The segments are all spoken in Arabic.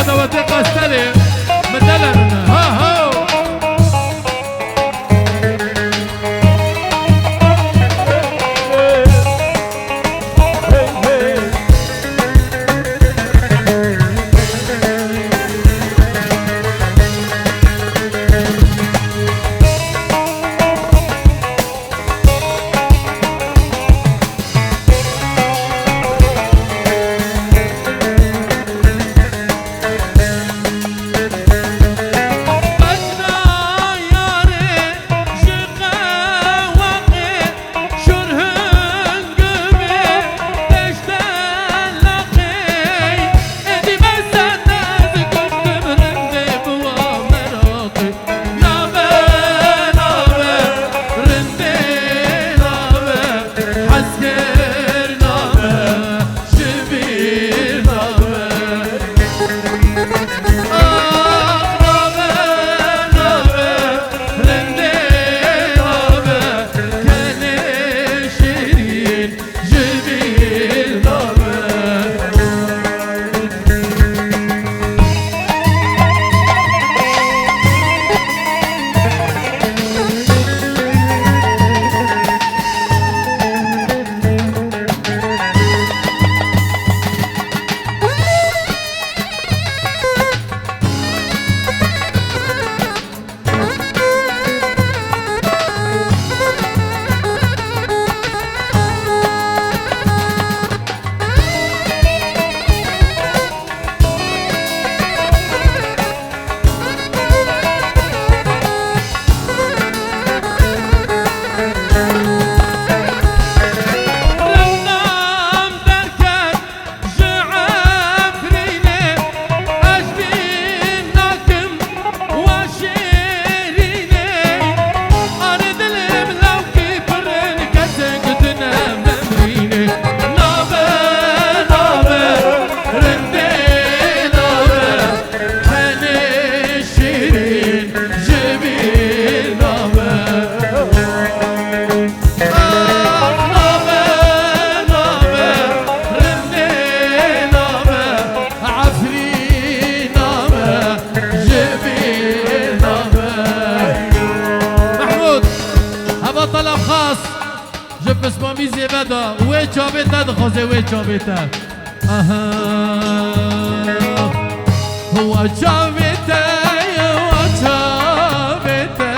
دوتي قستلي مثلا ها ها طلب خاص جب اسمه ميزي بدا وي چابتا دخوزه وي چابتا هو چابتا هو چابتا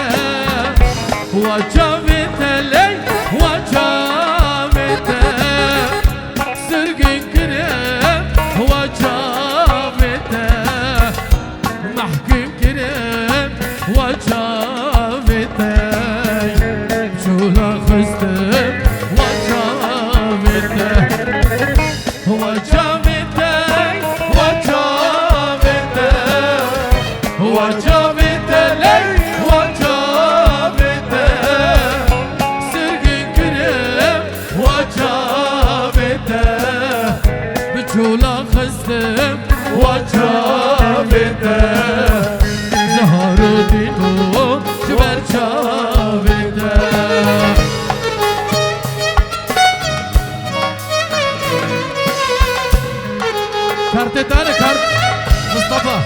هو چابتا لي هو چابتا سرقين كريم هو چابتا محكم كريم هو چابتا شولا خستم وجابته وجابته وجابته وجابته لي وجابته سرقين كريم وجابته بشولا خستم وجابته زهر دينو جبر جابته كارت تاني كارت مصطفى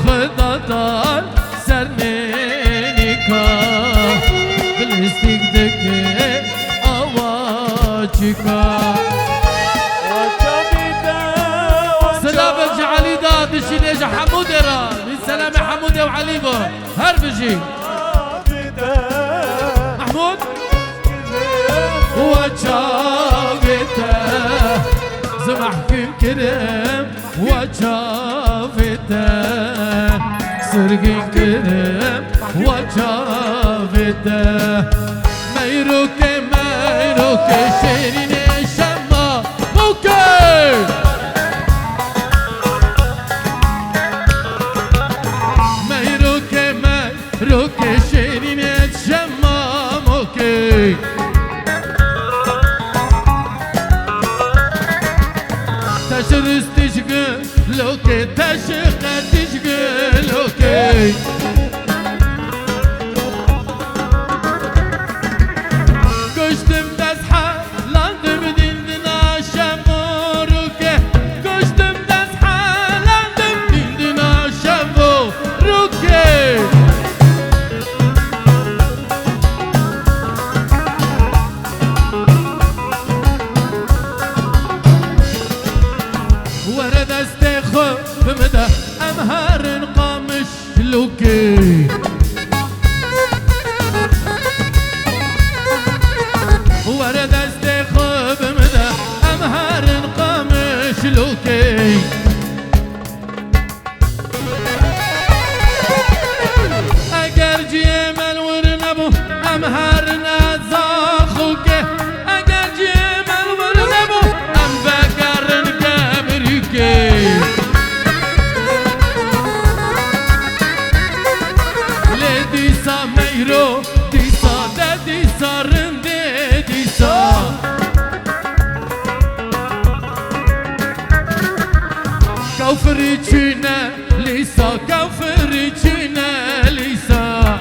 خدا دار سرمنیکا بلستیک دکه آواجیکا سلام الجعلي دا دشينيجا حمودي را للسلام حمودي وعلي با هر بجي محمود وجابته زمحكم كرم وجابته سرقين كرم وجابته ميروك شيرين شما موكي ميروك شيرين شما موكي تشرس تشقل لوكي تشقل تشقل لوكي كشتم تسحى لاندم ديندنا شموروكي كشتم تسحى لاندم ديندنا شموروكي ورد استخو بمدى امهار قامش لوكي ورد استخو بمدى امهار قامش لوكي اگر جيمل ورنبو امهارنا زاخوكي اگر جيمل ورنبو ام بكرن كبريكي لديسا ميرو ديسا ديسا رندي ديسا كوفريتشينا ليسا كوفريتشينا ليسا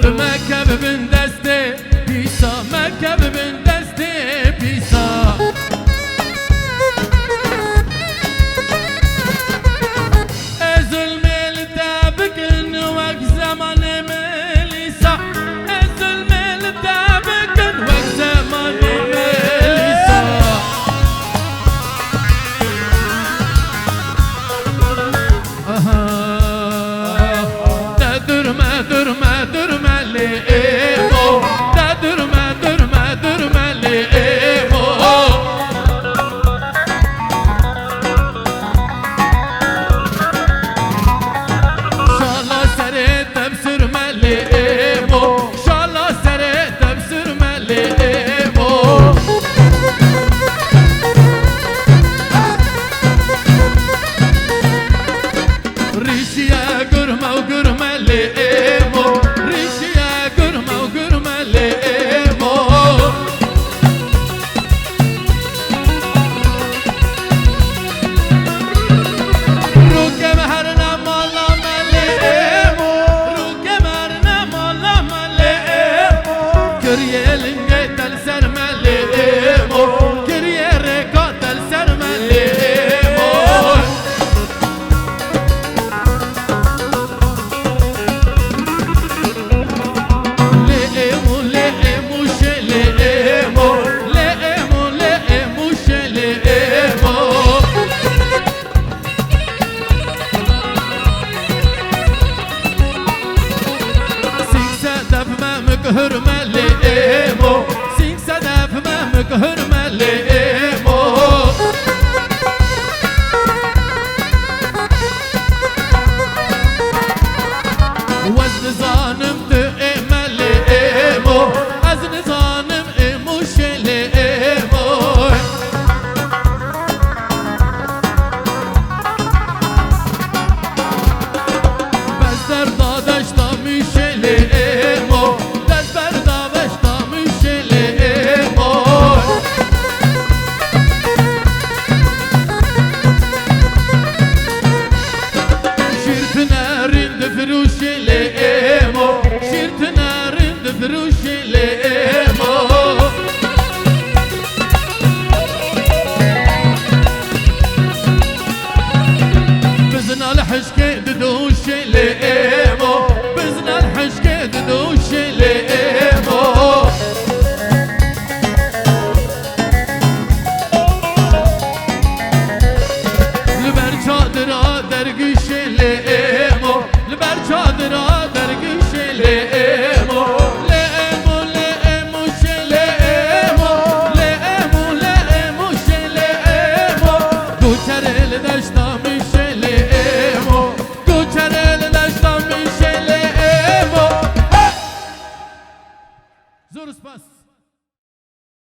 مكب بن دستي بيسا مكب بن دستي بيسا ازل ميل دابكن وقت زمان ميليسا ازل ميل دابكن وقت زمان ميليسا درما لئيمو درما لئيمو شالا سريت بسر ملئيمو شالا سريت بسر ملئيمو ريشيا قرمة وقرمة لئيمو ريشيا قرمة وقرمة لئيمو روكا مهرنا مولا ملئيمو روكا مهرنا مولا ملئيمو كريال نجيت السر ملئيمو كريال ريكوت السر ملئيمو کوچره دشتا میشله ایمو کوچره دشتا میشله ایمو زور سپاس